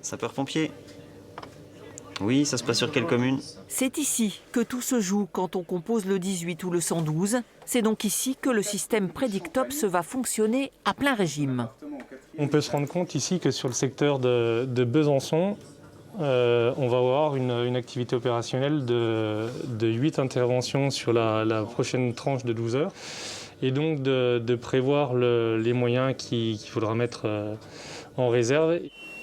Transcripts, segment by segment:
Sapeurs-pompiers. Oui, ça se passe sur quelle commune? C'est ici que tout se joue quand on compose le 18 ou le 112. C'est donc ici que le système Predictops va fonctionner à plein régime. On peut se rendre compte ici que sur le secteur de Besançon, on va avoir une activité opérationnelle de 8 interventions sur la prochaine tranche de 12 heures. Et donc de prévoir les moyens qu'il faudra mettre en réserve.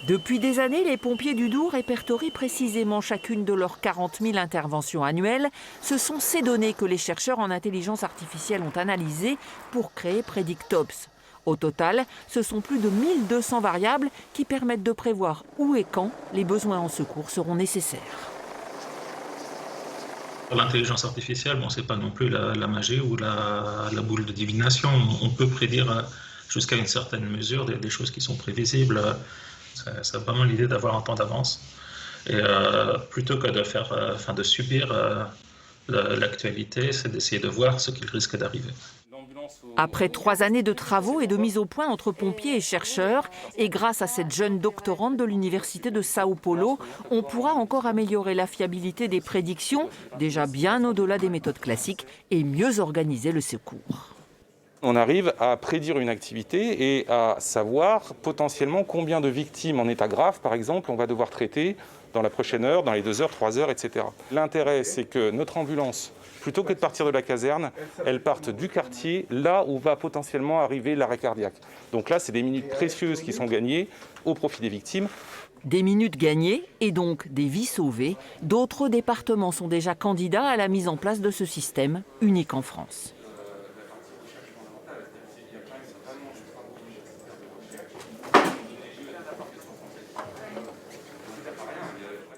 Depuis des années, les pompiers du Doubs répertorient précisément chacune de leurs 40 000 interventions annuelles. Ce sont ces données que les chercheurs en intelligence artificielle ont analysées pour créer Predictops. Au total, ce sont plus de 1200 variables qui permettent de prévoir où et quand les besoins en secours seront nécessaires. L'intelligence artificielle, bon, c'est pas non plus la magie ou la boule de divination. On peut prédire jusqu'à une certaine mesure des choses qui sont prévisibles. C'est vraiment l'idée d'avoir un temps d'avance. Et plutôt que de subir l'actualité, c'est d'essayer de voir ce qu'il risque d'arriver. Après 3 années de travaux et de mise au point entre pompiers et chercheurs, et grâce à cette jeune doctorante de l'université de Sao Paulo, on pourra encore améliorer la fiabilité des prédictions, déjà bien au-delà des méthodes classiques, et mieux organiser le secours. On arrive à prédire une activité et à savoir potentiellement combien de victimes en état grave, par exemple, on va devoir traiter dans la prochaine heure, dans les 2 heures, 3 heures, etc. L'intérêt, c'est que notre ambulance, plutôt que de partir de la caserne, elle parte du quartier, là où va potentiellement arriver l'arrêt cardiaque. Donc là, c'est des minutes précieuses qui sont gagnées au profit des victimes. Des minutes gagnées et donc des vies sauvées. D'autres départements sont déjà candidats à la mise en place de ce système unique en France.